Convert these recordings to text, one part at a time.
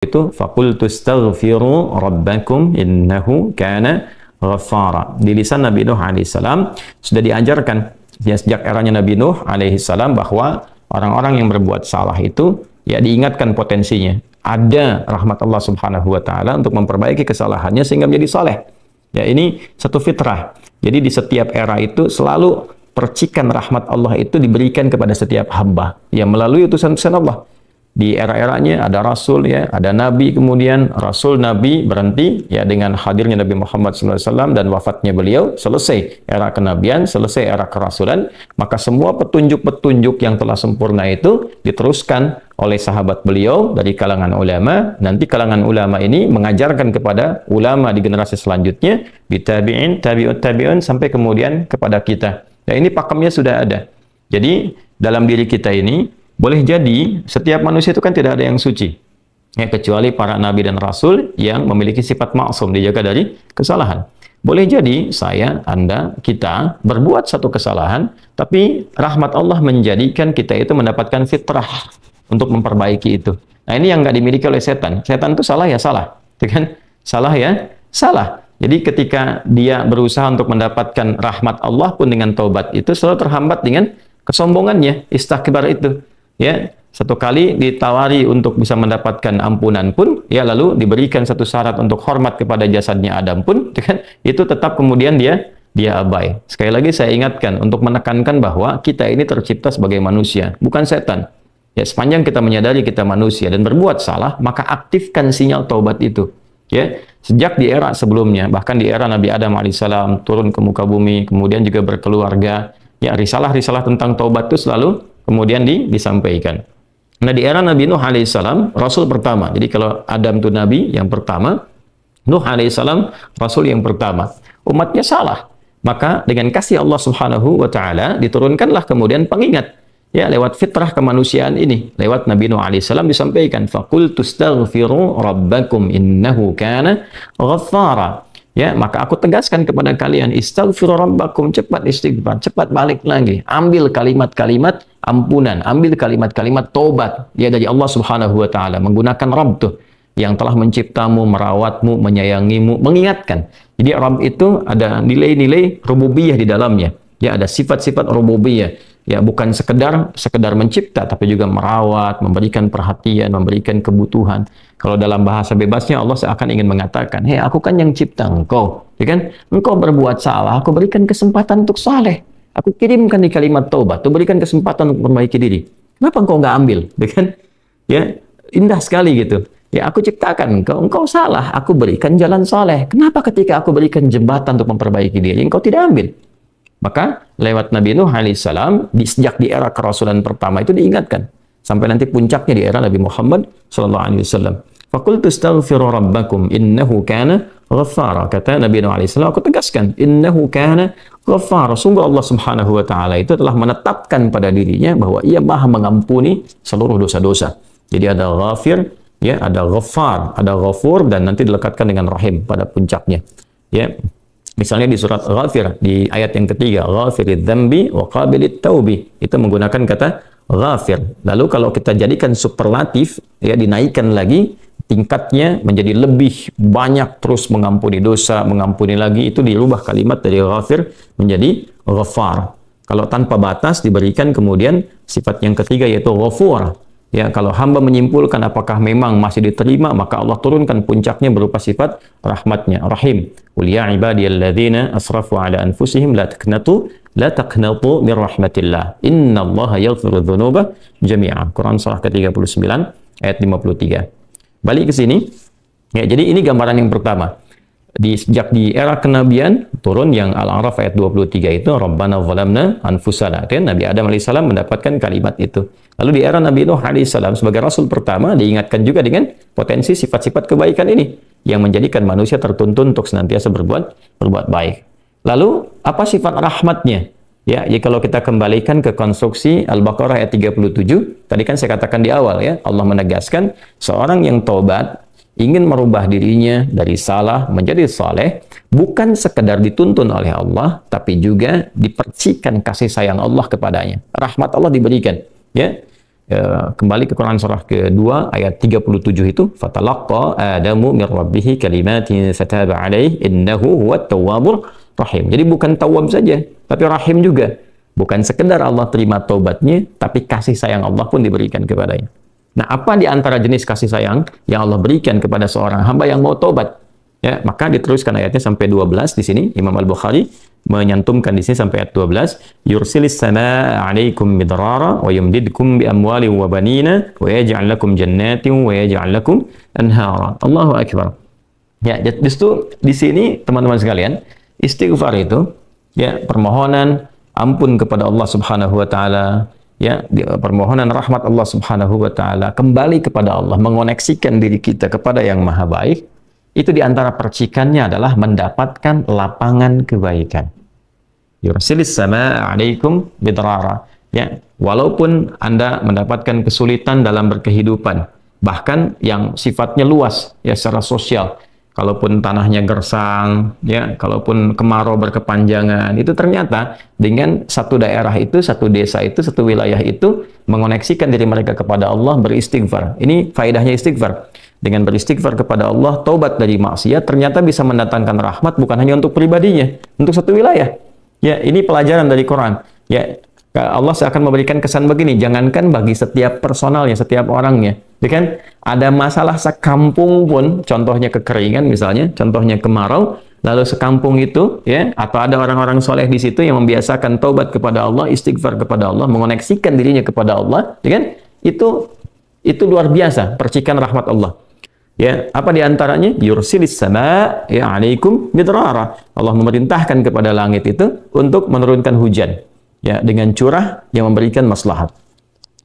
itu faqultu astaghfiru rabbakum innahu kana ghaffara. Di lisan Nabi Nuh alaihissalam sudah diajarkan ya, sejak eranya Nabi Nuh alaihissalam bahwa orang-orang yang berbuat salah itu ya diingatkan potensinya. Ada rahmat Allah Subhanahu wa taala untuk memperbaiki kesalahannya sehingga menjadi saleh. Ya, ini satu fitrah. Jadi di setiap era itu selalu percikan rahmat Allah itu diberikan kepada setiap hamba ya melalui utusan-utusan Allah. Di era-eranya ada rasul ya, ada nabi, kemudian rasul nabi berhenti ya dengan hadirnya Nabi Muhammad SAW dan wafatnya beliau, selesai era kenabian, selesai era kerasulan, maka semua petunjuk-petunjuk yang telah sempurna itu diteruskan oleh sahabat beliau dari kalangan ulama. Nanti kalangan ulama ini mengajarkan kepada ulama di generasi selanjutnya, di tabi'in, tabi'ut tabi'un, sampai kemudian kepada kita. Ya, ini pakemnya sudah ada. Jadi dalam diri kita ini boleh jadi setiap manusia itu kan tidak ada yang suci ya, kecuali para nabi dan rasul yang memiliki sifat maksum, dijaga dari kesalahan. Boleh jadi saya, Anda, kita berbuat satu kesalahan, tapi rahmat Allah menjadikan kita itu mendapatkan fitrah untuk memperbaiki itu. Nah, ini yang nggak dimiliki oleh setan. Setan itu salah ya salah, kan? Salah ya salah. Jadi ketika dia berusaha untuk mendapatkan rahmat Allah pun dengan taubat itu selalu terhambat dengan kesombongannya, istakbar itu. Ya, satu kali ditawari untuk bisa mendapatkan ampunan pun, ya lalu diberikan satu syarat untuk hormat kepada jasadnya Adam pun, kan, itu tetap kemudian dia abai. Sekali lagi saya ingatkan untuk menekankan bahwa kita ini tercipta sebagai manusia, bukan setan. Ya, sepanjang kita menyadari kita manusia dan berbuat salah, maka aktifkan sinyal taubat itu. Ya, sejak di era sebelumnya, bahkan di era Nabi Adam alaihissalam turun ke muka bumi, kemudian juga berkeluarga, ya risalah-risalah tentang taubat itu selalu kemudian disampaikan. Nah, di era Nabi Nuh alaihissalam, rasul pertama. Jadi kalau Adam itu nabi yang pertama, Nuh alaihissalam rasul yang pertama. Umatnya salah. Maka dengan kasih Allah Subhanahu wa taala diturunkanlah kemudian pengingat. Ya, lewat fitrah kemanusiaan ini, lewat Nabi Nuh alaihissalam disampaikan, faqultu astaghfiru rabbakum innahu kana ghaffara. Ya, maka aku tegaskan kepada kalian, istaghfiru rabbakum, cepat istighfar, cepat balik lagi, ambil kalimat-kalimat ampunan, ambil kalimat-kalimat taubat ya dari Allah Subhanahu wa taala, menggunakan Rabb tuh yang telah menciptamu, merawatmu, menyayangimu, mengingatkan. Jadi Rabb itu ada nilai-nilai rububiyah di dalamnya. Ya, ada sifat-sifat rububiyah. Ya, bukan sekedar mencipta, tapi juga merawat, memberikan perhatian, memberikan kebutuhan. Kalau dalam bahasa bebasnya Allah seakan ingin mengatakan, hei, aku kan yang cipta engkau, ya kan? Engkau berbuat salah, aku berikan kesempatan untuk saleh. Aku kirimkan di kalimat taubat, aku berikan kesempatan untuk memperbaiki diri. Kenapa engkau nggak ambil, ya kan? Ya, indah sekali gitu. Ya, aku ciptakan engkau salah, aku berikan jalan saleh. Kenapa ketika aku berikan jembatan untuk memperbaiki diri, engkau tidak ambil? Maka lewat Nabi Nuh alaihissalam sejak di era kerasulan pertama itu diingatkan sampai nanti puncaknya di era Nabi Muhammad sallallahu alaihi wasallam. Faqultu astaghfiru rabbakum innahu kana ghaffara. Kata Nabi Nuh alaihissalam, aku tegaskan, innahu kana ghaffara. Sungguh Allah Subhanahu wa taala itu telah menetapkan pada dirinya bahwa Ia Maha mengampuni seluruh dosa-dosa. Jadi ada ghafir, ya, ada ghaffar, ada ghafur, dan nanti dilekatkan dengan rahim pada puncaknya. Ya. Misalnya di surat Ghafir, di ayat yang ketiga, Ghafiridz dzambi wa qabilit taubi, itu menggunakan kata ghafir. Lalu kalau kita jadikan superlatif, ya, dinaikkan lagi tingkatnya menjadi lebih banyak, terus mengampuni dosa, mengampuni lagi, itu dirubah kalimat dari ghafir menjadi ghaffar. Kalau tanpa batas diberikan kemudian sifat yang ketiga yaitu ghafur. Ya, kalau hamba menyimpulkan apakah memang masih diterima, maka Allah turunkan puncaknya berupa sifat rahmatnya, rahim. Qul ya ibadiyalladzina asrafu ala anfusihim la taqnatu min rahmatillah. Innallaha yaghfiru dzunuba jami'a. Quran surah ke-39 ayat 53. Balik ke sini. Ya, jadi ini gambaran yang pertama. Sejak di era kenabian turun yang Al-A'raf ayat 23 itu, Rabbana zalamna anfusana. Kan Nabi Adam alaihissalam mendapatkan kalimat itu. Lalu di era Nabi Nuh alaihissalam sebagai rasul pertama diingatkan juga dengan potensi sifat-sifat kebaikan ini yang menjadikan manusia tertuntun untuk senantiasa berbuat baik. Lalu apa sifat rahmatnya? Ya, kalau kita kembalikan ke konstruksi Al-Baqarah ayat 37, tadi kan saya katakan di awal ya, Allah menegaskan seorang yang taubat ingin merubah dirinya dari salah menjadi saleh, bukan sekedar dituntun oleh Allah, tapi juga dipercikan kasih sayang Allah kepadanya. Rahmat Allah diberikan. Ya, kembali ke Quran surah kedua ayat 37 itu, fatalaqqa Adamu min rabbih kalimatin fataba alaihi innahu huwat tawwabur rahim. Jadi bukan tawwab saja, tapi rahim juga. Bukan sekedar Allah terima taubatnya, tapi kasih sayang Allah pun diberikan kepadanya. Nah, apa di antara jenis kasih sayang yang Allah berikan kepada seorang hamba yang mau taubat? Ya, maka diteruskan ayatnya sampai 12 di sini. Imam Al-Bukhari menyantumkan di sini sampai ayat 12, yursilis samaa 'alaikum midrara wa yumdidkum bi amwalin wa banina wa yaj'al lakum jannatin wa yaj'al lakum anhara. Allahu akbar. Ya, justru di sini teman-teman sekalian, istighfar itu ya permohonan ampun kepada Allah Subhanahu wa taala, ya, permohonan rahmat Allah Subhanahu wa taala, kembali kepada Allah, mengoneksikan diri kita kepada yang maha baik. Itu diantara percikannya adalah mendapatkan lapangan kebaikan. Yursilis samaa 'alaikum bidrara. Ya, walaupun Anda mendapatkan kesulitan dalam berkehidupan, bahkan yang sifatnya luas ya secara sosial. Kalaupun tanahnya gersang, ya, kalaupun kemarau berkepanjangan, itu ternyata dengan satu daerah itu, satu desa itu, satu wilayah itu mengoneksikan diri mereka kepada Allah, beristighfar. Ini faedahnya istighfar. Dengan beristighfar kepada Allah, taubat dari maksiat, ternyata bisa mendatangkan rahmat bukan hanya untuk pribadinya, untuk satu wilayah. Ya, ini pelajaran dari Quran. Ya, Allah akan memberikan kesan begini, jangankan bagi setiap personalnya, setiap orangnya. Ya kan? Ada masalah sekampung pun, contohnya kekeringan misalnya, contohnya kemarau, lalu sekampung itu, ya, atau ada orang-orang soleh di situ yang membiasakan taubat kepada Allah, istighfar kepada Allah, mengoneksikan dirinya kepada Allah, ya kan? Itu luar biasa, percikan rahmat Allah. Ya, apa diantaranya? Yursilis sama ya 'alaikum midrara. Allah memerintahkan kepada langit itu untuk menurunkan hujan, ya, dengan curah yang memberikan maslahat.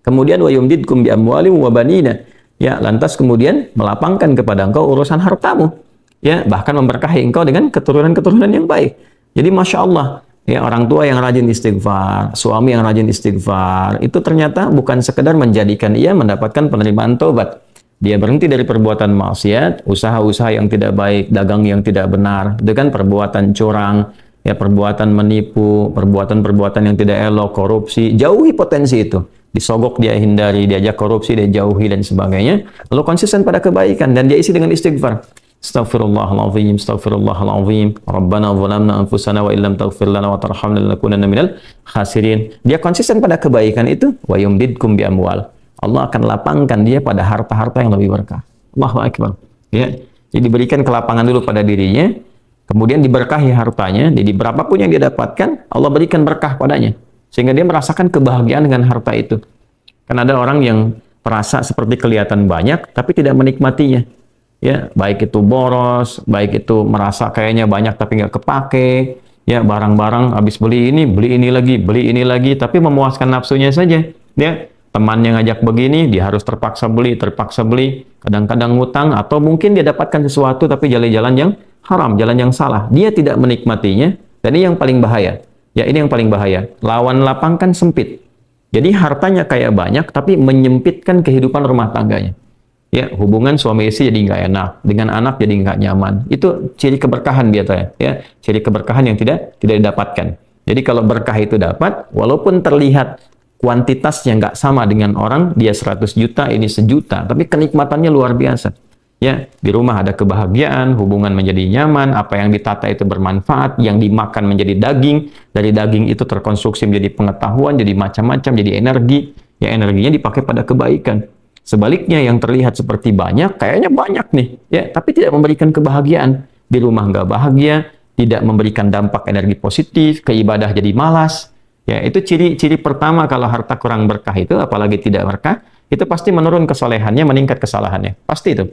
Kemudian wa yumdidkum bi amwalin wa banina. Ya, lantas kemudian melapangkan kepada engkau urusan hartamu. Ya, bahkan memberkahi engkau dengan keturunan-keturunan yang baik. Jadi Masya Allah, ya, orang tua yang rajin istighfar, suami yang rajin istighfar, itu ternyata bukan sekedar menjadikan ia mendapatkan penerimaan taubat. Dia berhenti dari perbuatan maksiat, usaha-usaha yang tidak baik, dagang yang tidak benar, itu kan perbuatan curang, ya, perbuatan menipu, perbuatan-perbuatan yang tidak elok, korupsi, jauhi potensi itu. Disogok dia hindari, diajak korupsi dia jauhi dan sebagainya. Lalu konsisten pada kebaikan dan dia isi dengan istighfar. Astaghfirullahaladzim, astaghfirullahaladzim, Rabbana zalamna anfusana wa illam taghfir lana wa tarhamna lanakunanna minal khasirin. Dia konsisten pada kebaikan itu, wa yumdidkum bi amwal. Allah akan lapangkan dia pada harta-harta yang lebih berkah. Allahu akbar. Ya. Jadi diberikan kelapangan dulu pada dirinya, kemudian diberkahi hartanya. Jadi berapapun yang dia dapatkan, Allah berikan berkah padanya, sehingga dia merasakan kebahagiaan dengan harta itu. Kan ada orang yang merasa seperti kelihatan banyak, tapi tidak menikmatinya. Ya, baik itu boros, baik itu merasa kayaknya banyak tapi nggak kepake. Ya, barang-barang habis beli ini lagi, tapi memuaskan nafsunya saja. Ya. Temannya ngajak begini, dia harus terpaksa beli, kadang-kadang ngutang, atau mungkin dia dapatkan sesuatu tapi jalan-jalan yang haram, jalan yang salah. Dia tidak menikmatinya, dan ini yang paling bahaya. Ya, ini yang paling bahaya. Lawan lapang kan sempit. Jadi hartanya kayak banyak, tapi menyempitkan kehidupan rumah tangganya. Ya, hubungan suami istri jadi nggak enak, dengan anak jadi nggak nyaman. Itu ciri keberkahan biasanya, ya, ciri keberkahan yang tidak didapatkan. Jadi kalau berkah itu dapat, walaupun terlihat kuantitasnya nggak sama dengan orang, dia 100 juta, ini 1 juta, tapi kenikmatannya luar biasa. Ya, di rumah ada kebahagiaan, hubungan menjadi nyaman, apa yang ditata itu bermanfaat, yang dimakan menjadi daging, dari daging itu terkonstruksi menjadi pengetahuan, jadi macam-macam, jadi energi, ya, energinya dipakai pada kebaikan. Sebaliknya yang terlihat seperti banyak, kayaknya banyak nih, ya, tapi tidak memberikan kebahagiaan. Di rumah nggak bahagia, tidak memberikan dampak energi positif, ke ibadah jadi malas. Ya, itu ciri pertama kalau harta kurang berkah itu, apalagi tidak berkah, itu pasti menurun kesolehannya, meningkat kesalahannya. Pasti itu.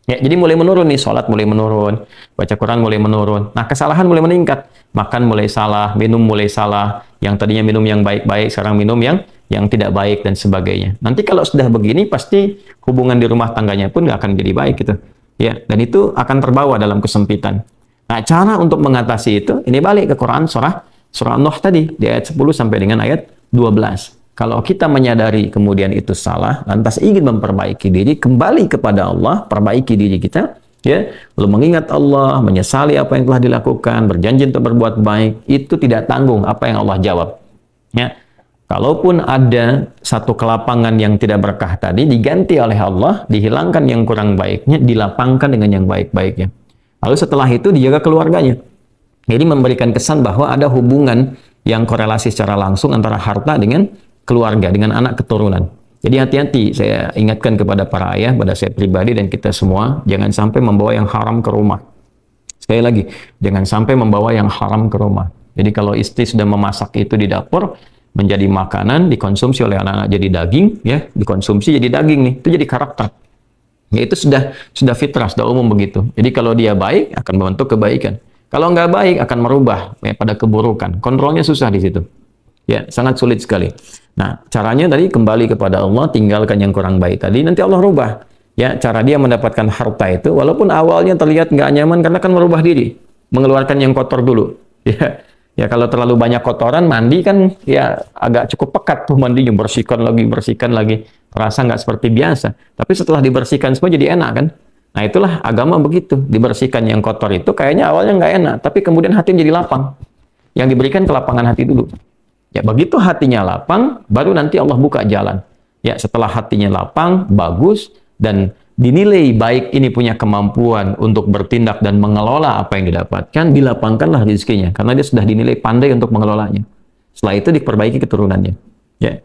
Ya, jadi mulai menurun nih, sholat mulai menurun, baca Quran mulai menurun. Nah, kesalahan mulai meningkat. Makan mulai salah, minum mulai salah. Yang tadinya minum yang baik-baik, sekarang minum yang tidak baik dan sebagainya. Nanti kalau sudah begini, pasti hubungan di rumah tangganya pun nggak akan jadi baik gitu. Ya, dan itu akan terbawa dalam kesempitan. Nah, cara untuk mengatasi itu, ini balik ke Quran surah Nuh tadi, di ayat 10 sampai dengan ayat 12. Kalau kita menyadari kemudian itu salah, lantas ingin memperbaiki diri, kembali kepada Allah, perbaiki diri kita, ya, lalu mengingat Allah, menyesali apa yang telah dilakukan, berjanji untuk berbuat baik, itu tidak tanggung apa yang Allah jawab. Ya, Kalaupun ada satu kelapangan yang tidak berkah tadi, diganti oleh Allah, dihilangkan yang kurang baiknya, dilapangkan dengan yang baik-baiknya. Lalu setelah itu dijaga keluarganya. Jadi memberikan kesan bahwa ada hubungan yang korelasi secara langsung antara harta dengan keluarga, dengan anak keturunan. Jadi hati-hati, saya ingatkan kepada para ayah, pada saya pribadi dan kita semua, jangan sampai membawa yang haram ke rumah. Sekali lagi, jangan sampai membawa yang haram ke rumah. Jadi kalau istri sudah memasak itu di dapur, menjadi makanan, dikonsumsi oleh anak-anak jadi daging, ya, dikonsumsi jadi daging nih, itu jadi karakter. Ya, itu sudah fitrah, sudah umum begitu. Jadi kalau dia baik, akan membentuk kebaikan. Kalau nggak baik, akan merubah ya, pada keburukan. Kontrolnya susah di situ. Ya, sangat sulit sekali. Nah, caranya tadi kembali kepada Allah, tinggalkan yang kurang baik tadi, nanti Allah rubah. Ya, cara dia mendapatkan harta itu, walaupun awalnya terlihat nggak nyaman, karena kan merubah diri, mengeluarkan yang kotor dulu. Ya, ya kalau terlalu banyak kotoran, mandi kan ya agak cukup pekat tuh mandinya, bersihkan lagi, terasa nggak seperti biasa. Tapi setelah dibersihkan semua jadi enak kan? Nah itulah agama begitu, dibersihkan yang kotor itu kayaknya awalnya nggak enak, tapi kemudian hati jadi lapang. Yang diberikan kelapangan hati dulu. Ya begitu hatinya lapang, baru nanti Allah buka jalan. Ya setelah hatinya lapang, bagus, dan dinilai baik ini punya kemampuan untuk bertindak dan mengelola apa yang didapatkan, dilapangkanlah rezekinya karena dia sudah dinilai pandai untuk mengelolanya. Setelah itu diperbaiki keturunannya. Ya.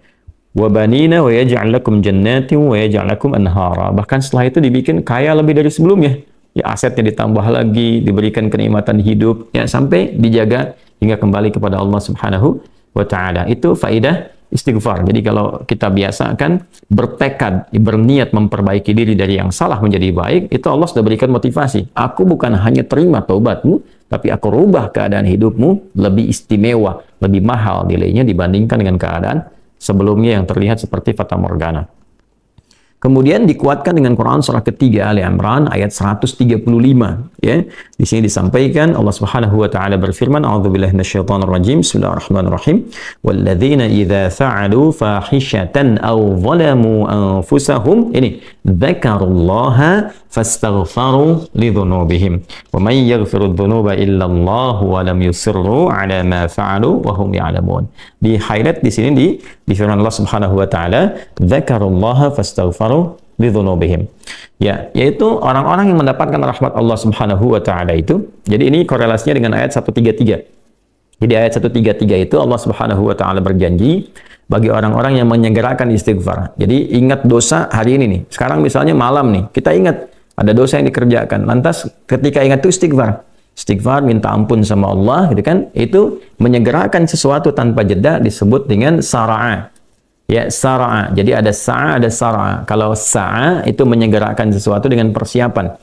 Wa banina wa yaj'al lakum jannatin wa yaj'al lakum anhara. Bahkan setelah itu dibikin kaya lebih dari sebelumnya. Ya asetnya ditambah lagi, diberikan kenikmatan hidup, ya sampai dijaga hingga kembali kepada Allah Subhanahu wa taala. Itu faidah istighfar. Jadi kalau kita biasakan bertekad, berniat memperbaiki diri dari yang salah menjadi baik, itu Allah sudah berikan motivasi. Aku bukan hanya terima taubatmu, tapi aku rubah keadaan hidupmu lebih istimewa, lebih mahal nilainya dibandingkan dengan keadaan sebelumnya yang terlihat seperti fata morgana. Kemudian dikuatkan dengan Quran surah ketiga Ali Imran ayat 135 ya. Di sini disampaikan Allah Subhanahu wa taala berfirman, a'udzubillahi minasyaitonir rajim. Bismillahirrahmanirrahim. Walladzina idza fa'alu fahishatan aw zalamu anfusahum ini dzakarullaha fastaghfaru lidzunubihim. Wa may yaghfiru dzunuba illa Allah wa lam yusirru ala ma fa'alu wa hum ya'lamun. Di highlight di sini di firman Allah Subhanahu wa taala, dzakarullaha fastaghfaru lidzunubihim. Ya, yaitu orang-orang yang mendapatkan rahmat Allah Subhanahu wa taala itu. Jadi ini korelasinya dengan ayat 133. Jadi ayat 133 itu Allah Subhanahu wa taala berjanji bagi orang-orang yang menyegerakan istighfar. Jadi ingat dosa hari ini nih. Sekarang misalnya malam nih, kita ingat ada dosa yang dikerjakan. Lantas ketika ingat itu istighfar. Istighfar, minta ampun sama Allah, gitu kan? Itu menyegerakan sesuatu tanpa jeda disebut dengan sara'a. Ya, sara'a. Jadi ada sa'a, ada sara'a. Kalau sa'a itu menyegerakan sesuatu dengan persiapan.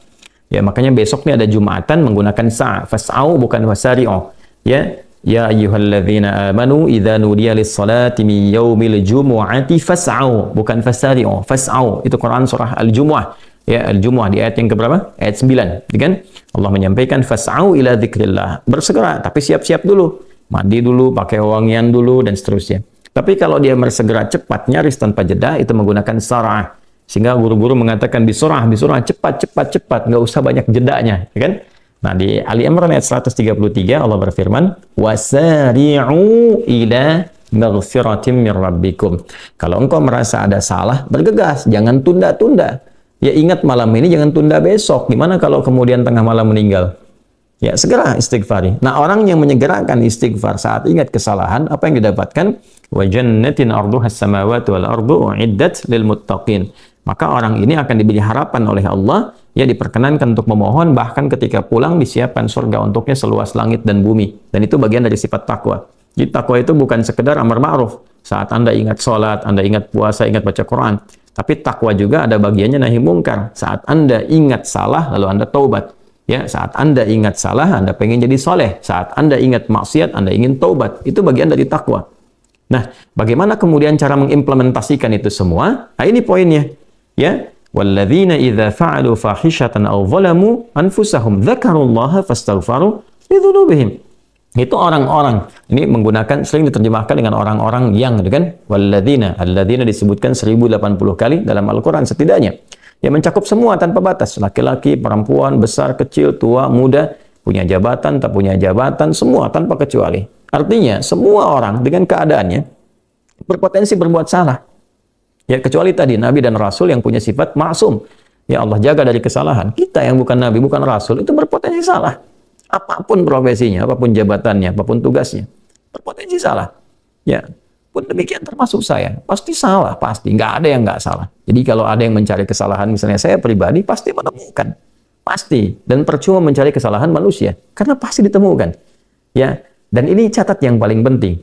Ya, makanya besok nih ada Jumatan menggunakan sa'a. Fas'au bukan wasari'u. Ya, ya ayyuhalladzina amanu idza nudiya lis-salati min yaumil jumu'ati fas'au, bukan fasari'u. Fas'au itu Quran surah Al-Jumu'ah. Ya, Al-Jumu'ah di ayat yang keberapa? Ayat 9, kan? Allah menyampaikan fas'au ila dzikrillah. Bersegera, tapi siap-siap dulu. Mandi dulu, pakai wangian dulu dan seterusnya. Tapi kalau dia bersegera cepat, nyaris tanpa jeda, itu menggunakan sarah. Sehingga guru-guru mengatakan bisurah, cepat, nggak usah banyak jedanya, ya kan? Nah, di Ali Imran ayat 133 Allah berfirman, wasari'u ila maghfiratin min rabbikum. Kalau engkau merasa ada salah, bergegas, jangan tunda-tunda. Ya ingat malam ini, jangan tunda besok. Gimana kalau kemudian tengah malam meninggal? Ya, segera istighfari. Nah, orang yang menyegerakan istighfar saat ingat kesalahan, apa yang didapatkan? Wa jannatin arduhas samawati wal ardu uiddat lil muttaqin. Maka orang ini akan diberi harapan oleh Allah, ya diperkenankan untuk memohon, bahkan ketika pulang disiapkan surga untuknya seluas langit dan bumi. Dan itu bagian dari sifat takwa. Jadi takwa itu bukan sekedar amar ma'ruf. Saat Anda ingat sholat, Anda ingat puasa, ingat baca Quran. Tapi takwa juga ada bagiannya nahi mungkar. Saat Anda ingat salah, lalu Anda taubat. Ya, saat Anda ingat salah, Anda pengen jadi soleh. Saat Anda ingat maksiat, Anda ingin taubat. Itu bagian dari takwa. Nah, bagaimana kemudian cara mengimplementasikan itu semua? Nah, ini poinnya. Ya, walladzina idza fa'alu fahishatan aw zalamu anfusahum dzakarullaha fastaghfaru lidzunubihim. Itu orang-orang. Ini menggunakan, sering diterjemahkan dengan orang-orang yang, gitu kan? Walladzina, alladzina disebutkan 1080 kali dalam Al-Qur'an setidaknya. Ya mencakup semua tanpa batas, laki-laki, perempuan, besar, kecil, tua, muda, punya jabatan, tak punya jabatan, semua tanpa kecuali. Artinya semua orang dengan keadaannya, berpotensi berbuat salah. Ya, kecuali tadi Nabi dan Rasul yang punya sifat maksum. Ya, Allah jaga dari kesalahan. Kita yang bukan Nabi, bukan Rasul, itu berpotensi salah. Apapun profesinya, apapun jabatannya, apapun tugasnya, berpotensi salah. Ya, pun demikian termasuk saya. Pasti salah, pasti. Nggak ada yang nggak salah. Jadi kalau ada yang mencari kesalahan, misalnya saya pribadi, pasti menemukan. Pasti. Dan percuma mencari kesalahan manusia. Karena pasti ditemukan. Ya, dan ini catat yang paling penting.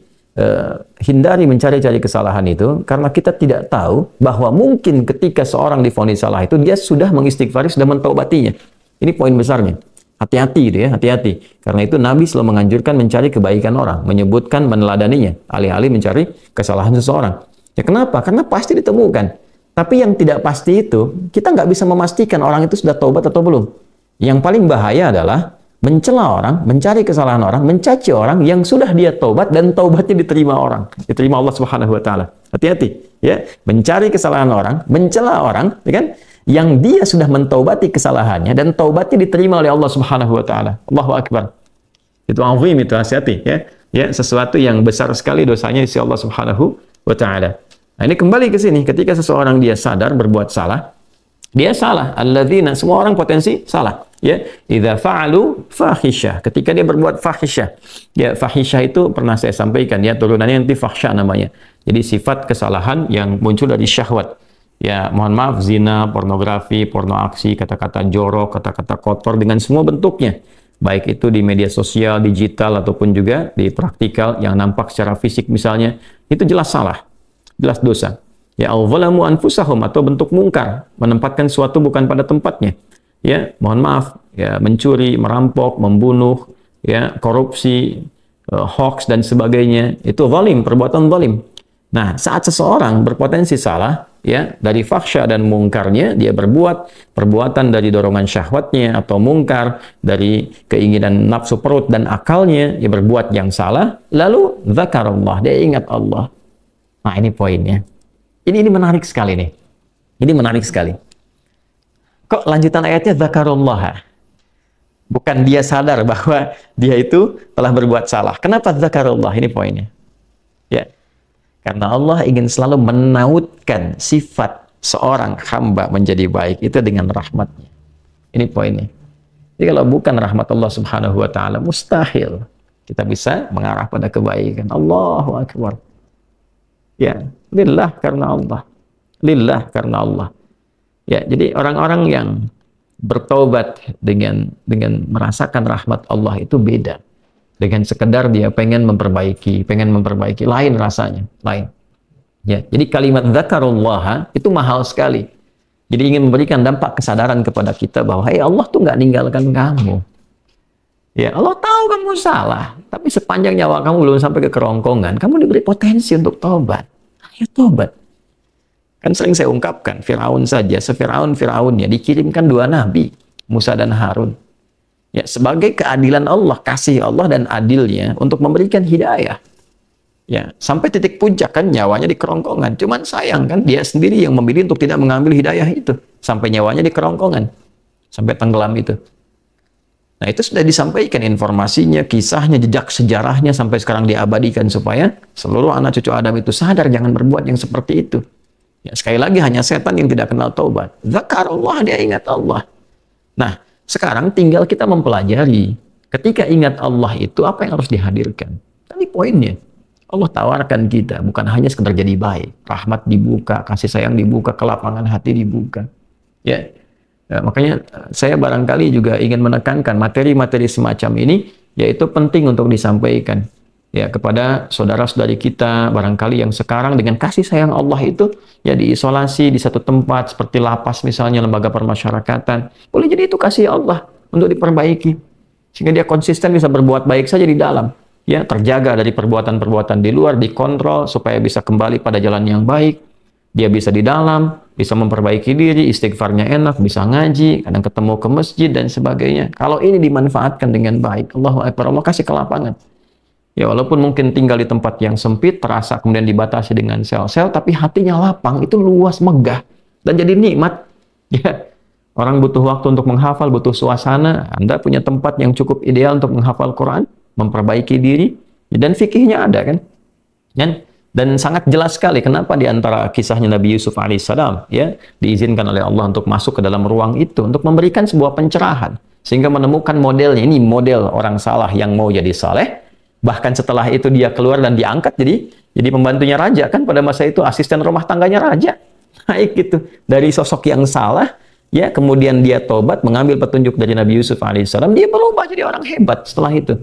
Hindari mencari-cari kesalahan itu karena kita tidak tahu bahwa mungkin ketika seorang divonis salah itu dia sudah mengistighfari, sudah mentaubatinya. Ini poin besarnya. Hati-hati gitu ya, hati-hati. Karena itu Nabi selalu menganjurkan mencari kebaikan orang, menyebutkan, meneladaninya, alih-alih mencari kesalahan seseorang. Ya kenapa? Karena pasti ditemukan. Tapi yang tidak pasti itu, kita nggak bisa memastikan orang itu sudah taubat atau belum. Yang paling bahaya adalah mencela orang, mencari kesalahan orang, mencaci orang yang sudah dia taubat dan taubatnya diterima orang, diterima Allah Subhanahu wa taala. Hati-hati ya, mencari kesalahan orang, mencela orang, ya kan? Yang dia sudah mentaubati kesalahannya dan taubatnya diterima oleh Allah Subhanahu wa taala. Allahu akbar. Itu azim, itu hati-hati ya. Ya, sesuatu yang besar sekali dosanya di sisi Allah Subhanahu wa taala. Nah, ini kembali ke sini ketika seseorang dia sadar berbuat salah, dia salah. Alladzina, semua orang potensi salah. Ya, idza fa'alu fahisyah, ketika dia berbuat fahisyah. Ya, fahisyah itu pernah saya sampaikan ya, turunannya nanti fahsya namanya. Jadi sifat kesalahan yang muncul dari syahwat. Ya, mohon maaf, zina, pornografi, porno aksi, kata-kata jorok, kata-kata kotor dengan semua bentuknya. Baik itu di media sosial, digital ataupun juga di praktikal yang nampak secara fisik misalnya, itu jelas salah. Jelas dosa. Ya, al-zalamu anfusahum, atau bentuk mungkar, menempatkan suatu bukan pada tempatnya. Ya, mohon maaf, ya, mencuri, merampok, membunuh, ya, korupsi, hoax dan sebagainya, itu zalim, perbuatan zalim. Nah, saat seseorang berpotensi salah, ya, dari fahsya dan mungkarnya, dia berbuat perbuatan dari dorongan syahwatnya atau mungkar, dari keinginan nafsu perut dan akalnya, dia berbuat yang salah, lalu zakarullah, dia ingat Allah. Nah, ini poinnya. Ini menarik sekali nih. Ini menarik sekali. Kok lanjutan ayatnya zakarullah? Bukan dia sadar bahwa dia itu telah berbuat salah. Kenapa zakarullah? Ini poinnya. Ya. Karena Allah ingin selalu menautkan sifat seorang hamba menjadi baik itu dengan rahmatnya. Ini poinnya. Jadi kalau bukan rahmat Allah Subhanahu wa taala, mustahil kita bisa mengarah pada kebaikan. Allahu akbar. Ya, lillah karena Allah. Lillah karena Allah. Ya, jadi orang-orang yang bertaubat dengan merasakan rahmat Allah itu beda. Dengan sekedar dia pengen memperbaiki, lain rasanya, lain. Ya, jadi kalimat zakarullah itu mahal sekali. Jadi ingin memberikan dampak kesadaran kepada kita bahwa Allah tuh nggak ninggalkan kamu. Ya, Allah tahu kamu salah, tapi sepanjang nyawa kamu belum sampai ke kerongkongan, kamu diberi potensi untuk taubat. Ayo taubat. Kan sering saya ungkapkan, Firaun saja, se-Firaun-Firaunnya dikirimkan 2 nabi, Musa dan Harun. Ya, sebagai keadilan Allah, kasih Allah dan adilnya untuk memberikan hidayah. Ya, sampai titik puncak kan nyawanya di kerongkongan. Cuman sayang kan dia sendiri yang memilih untuk tidak mengambil hidayah itu. Sampai nyawanya di kerongkongan. Sampai tenggelam itu. Nah, itu sudah disampaikan informasinya, kisahnya, jejak sejarahnya sampai sekarang diabadikan supaya seluruh anak cucu Adam itu sadar jangan berbuat yang seperti itu. Ya, sekali lagi hanya setan yang tidak kenal taubat. Zakarullah, dia ingat Allah. Nah, sekarang tinggal kita mempelajari. Ketika ingat Allah itu apa yang harus dihadirkan? Tadi poinnya. Allah tawarkan kita bukan hanya sekedar jadi baik. Rahmat dibuka, kasih sayang dibuka, kelapangan hati dibuka. Ya, makanya saya barangkali juga ingin menekankan materi-materi semacam ini, yaitu penting untuk disampaikan. Ya, kepada saudara-saudari kita barangkali yang sekarang dengan kasih sayang Allah itu ya diisolasi di satu tempat seperti lapas misalnya, lembaga permasyarakatan. Boleh jadi itu kasih Allah untuk diperbaiki sehingga dia konsisten bisa berbuat baik saja di dalam, ya, terjaga dari perbuatan-perbuatan di luar, dikontrol supaya bisa kembali pada jalan yang baik. Dia bisa di dalam, bisa memperbaiki diri, istighfarnya enak, bisa ngaji, kadang ketemu ke masjid dan sebagainya. Kalau ini dimanfaatkan dengan baik, Allahu akbar, Allah kasih kelapangan. Ya, walaupun mungkin tinggal di tempat yang sempit, terasa kemudian dibatasi dengan sel-sel, tapi hatinya lapang, itu luas, megah, dan jadi nikmat. Ya, orang butuh waktu untuk menghafal, butuh suasana. Anda punya tempat yang cukup ideal untuk menghafal Quran, memperbaiki diri, dan fikihnya ada kan? Dan Dan sangat jelas sekali kenapa di antara kisahnya Nabi Yusuf alaihissalam ya diizinkan oleh Allah untuk masuk ke dalam ruang itu untuk memberikan sebuah pencerahan sehingga menemukan modelnya. Ini model orang salah yang mau jadi saleh. Bahkan setelah itu dia keluar dan diangkat jadi pembantunya raja, kan pada masa itu asisten rumah tangganya raja. Baik gitu. Dari sosok yang salah ya kemudian dia tobat mengambil petunjuk dari Nabi Yusuf alaihissalam, dia berubah jadi orang hebat setelah itu.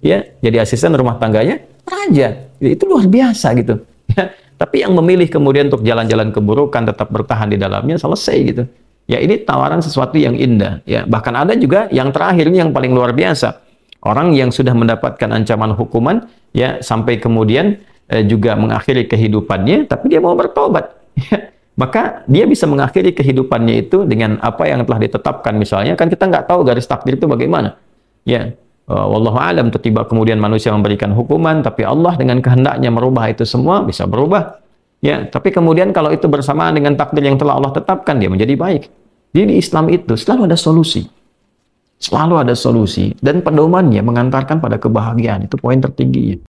Ya, jadi asisten rumah tangganya raja. Itu luar biasa gitu. Ya, tapi yang memilih kemudian untuk jalan-jalan keburukan tetap bertahan di dalamnya selesai gitu. Ya, ini tawaran sesuatu yang indah ya. Bahkan ada juga yang terakhir ini yang paling luar biasa. Orang yang sudah mendapatkan ancaman hukuman ya sampai kemudian juga mengakhiri kehidupannya tapi dia mau bertobat. Ya. Maka dia bisa mengakhiri kehidupannya itu dengan apa yang telah ditetapkan misalnya. Kan kita nggak tahu garis takdir itu bagaimana. Ya. Wallahu alam, tiba kemudian manusia memberikan hukuman tapi Allah dengan kehendaknya merubah itu semua, bisa berubah ya. Tapi kemudian kalau itu bersamaan dengan takdir yang telah Allah tetapkan, dia menjadi baik. Jadi di Islam itu selalu ada solusi dan pedomannya mengantarkan pada kebahagiaan. Itu poin tertingginya.